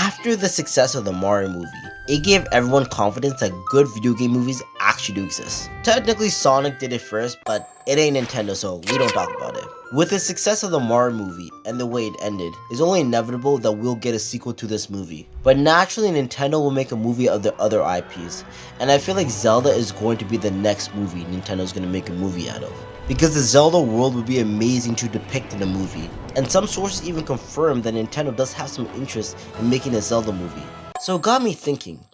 After the success of the Mario movie, it gave everyone confidence that good video game movies actually do exist. Technically Sonic did it first, but it ain't Nintendo, so we don't talk about it. With the success of the Mario movie and the way it ended, it's only inevitable that we'll get a sequel to this movie. But naturally Nintendo will make a movie of their other IPs, and I feel like Zelda is going to be the next movie Nintendo's going to make a movie out of. Because the Zelda world would be amazing to depict in a movie, and some sources even confirm that Nintendo does have some interest in making a Zelda movie. So it got me thinking,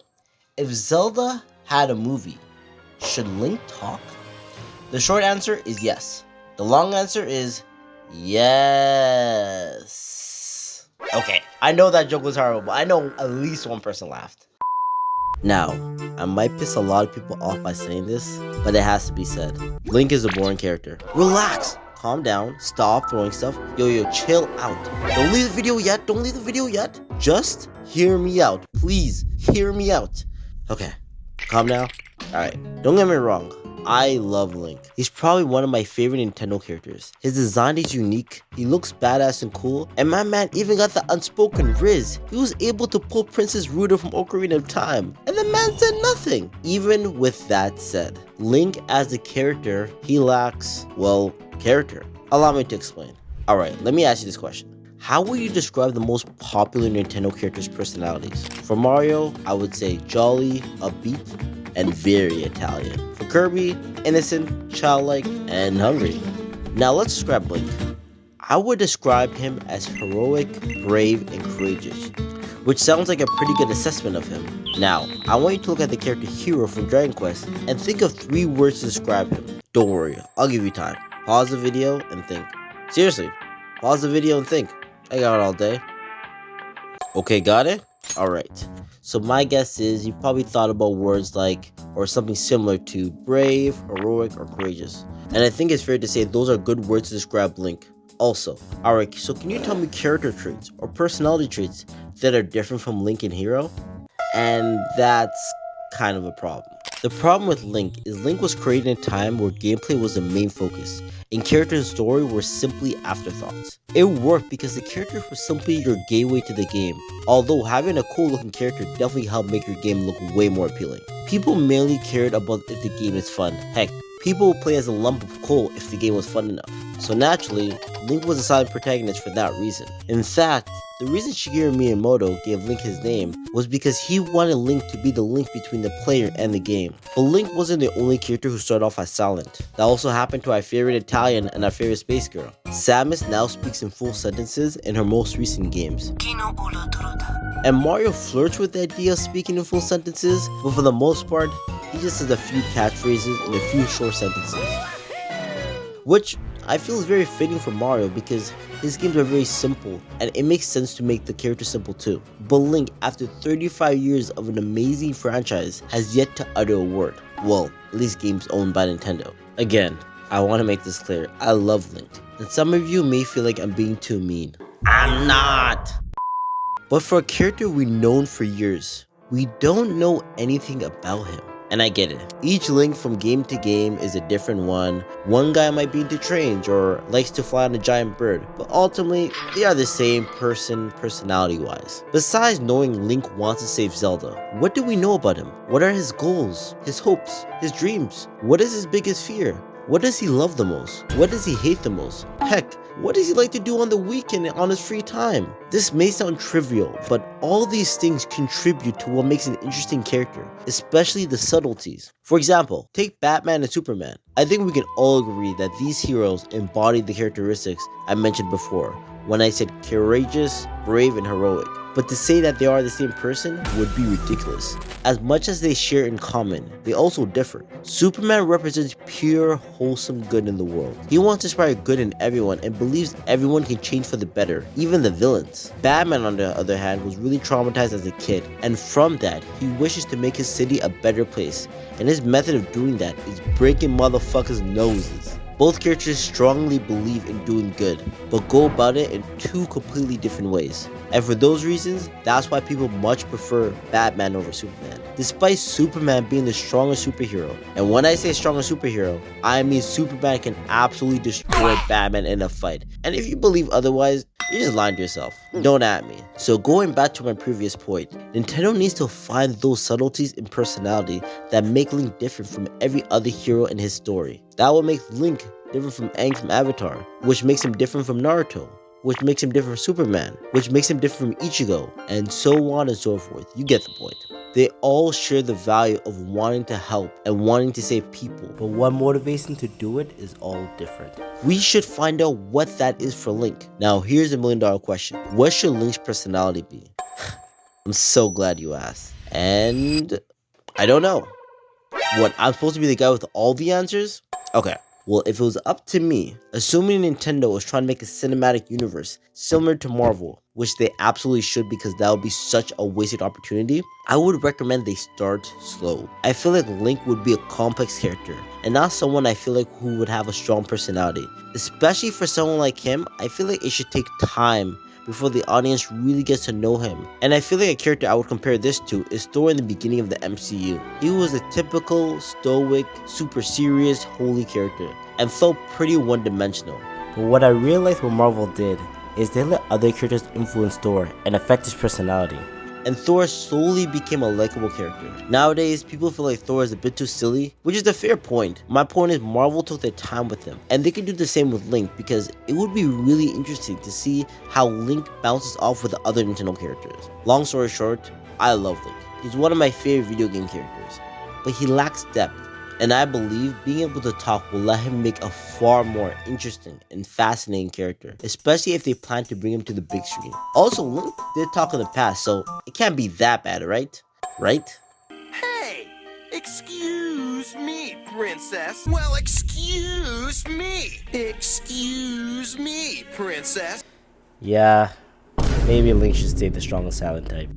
if Zelda had a movie, should Link talk? The short answer is yes. The long answer is yes. Okay, I know that joke was horrible, but I know at least one person laughed. Now, I might piss a lot of people off by saying this, but it has to be said. Link is a boring character. Relax! Calm down, stop throwing stuff. Yo, chill out. Don't leave the video yet, Just hear me out. Please, hear me out. Okay, calm down. Alright, don't get me wrong. I love Link. He's probably one of my favorite Nintendo characters. His design is unique, he looks badass and cool, and my man even got the unspoken Riz. He was able to pull Princess Ruta from Ocarina of Time, and the man said nothing. Even with that said, Link as a character, he lacks, well, character. Allow me to explain. Alright, let me ask you this question. How would you describe the most popular Nintendo characters' personalities? For Mario, I would say jolly, upbeat, and very Italian. For Kirby, innocent, childlike, and hungry. Now let's describe Link. I would describe him as heroic, brave, and courageous, which sounds like a pretty good assessment of him. Now, I want you to look at the character Hero from Dragon Quest and think of 3 words to describe him. Don't worry, I'll give you time. Pause the video and think. Seriously, pause the video and think. I got it all day. Okay, got it? Alright. So my guess is you probably thought about words like, or something similar to brave, heroic, or courageous. And I think it's fair to say those are good words to describe Link. Also, alright, so can you tell me character traits or personality traits that are different from Link and Hero? And that's kind of a problem. The problem with Link is Link was created in a time where gameplay was the main focus, and character and story were simply afterthoughts. It worked because the character was simply your gateway to the game, although having a cool looking character definitely helped make your game look way more appealing. People mainly cared about if the game is fun. Heck, people would play as a lump of coal if the game was fun enough. So naturally, Link was a silent protagonist for that reason. In fact, the reason Shigeru Miyamoto gave Link his name was because he wanted Link to be the link between the player and the game. But Link wasn't the only character who started off as silent. That also happened to our favorite Italian and our favorite space girl. Samus now speaks in full sentences in her most recent games. And Mario flirts with the idea of speaking in full sentences, but for the most part, he just says a few catchphrases in a few short sentences. Which I feel is very fitting for Mario because his games are very simple and it makes sense to make the character simple too. But Link, after 35 years of an amazing franchise, has yet to utter a word. Well, at least games owned by Nintendo. Again, I want to make this clear, I love Link. And some of you may feel like I'm being too mean. I'm not! But for a character we've known for years, we don't know anything about him. And I get it. Each Link from game to game is a different one. One guy might be into trains or likes to fly on a giant bird, but ultimately, they are the same person personality-wise. Besides knowing Link wants to save Zelda, what do we know about him? What are his goals, his hopes, his dreams? What is his biggest fear? What does he love the most? What does he hate the most? Heck, what does he like to do on the weekend and on his free time? This may sound trivial, but all these things contribute to what makes an interesting character, especially the subtleties. For example, take Batman and Superman. I think we can all agree that these heroes embody the characteristics I mentioned before when I said courageous, brave, and heroic. But to say that they are the same person would be ridiculous. As much as they share in common, they also differ. Superman represents pure, wholesome good in the world. He wants to inspire good in everyone and believes everyone can change for the better, even the villains. Batman, on the other hand, was really traumatized as a kid, and from that, he wishes to make his city a better place, and his method of doing that is breaking motherfuckers' noses. Both characters strongly believe in doing good, but go about it in 2 completely different ways. And for those reasons, that's why people much prefer Batman over Superman, despite Superman being the strongest superhero. And when I say strongest superhero, I mean Superman can absolutely destroy Batman in a fight. And if you believe otherwise, You're just lying to yourself. Don't at me. So going back to my previous point, Nintendo needs to find those subtleties in personality that make Link different from every other hero in his story. That will make Link different from Aang from Avatar, which makes him different from Naruto, which makes him different from Superman, which makes him different from Ichigo, and so on and so forth. You get the point. They all share the value of wanting to help and wanting to save people, but what motivates them to do it is all different. We should find out what that is for Link. Now, here's a $1,000,000 question. What should Link's personality be? I'm so glad you asked. And I don't know. What, I'm supposed to be the guy with all the answers? Okay. Well, if it was up to me, assuming Nintendo was trying to make a cinematic universe similar to Marvel, which they absolutely should because that would be such a wasted opportunity, I would recommend they start slow. I feel like Link would be a complex character, and not someone I feel like who would have a strong personality. Especially for someone like him, I feel like it should take time before the audience really gets to know him. And I feel like a character I would compare this to is Thor in the beginning of the MCU. He was a typical, stoic, super serious, holy character, and felt pretty one-dimensional. But what I realized what Marvel did is they let other characters influence Thor and affect his personality. And Thor slowly became a likable character. Nowadays, people feel like Thor is a bit too silly, which is a fair point. My point is Marvel took their time with him, and they can do the same with Link because it would be really interesting to see how Link bounces off with the other Nintendo characters. Long story short, I love Link. He's one of my favorite video game characters, but he lacks depth. And I believe being able to talk will let him make a far more interesting and fascinating character, especially if they plan to bring him to the big screen. Also, Link did talk in the past, so it can't be that bad, right? Right? Hey! Excuse me, princess. Well, excuse me. Excuse me, princess. Yeah, maybe Link should stay the strong and silent type.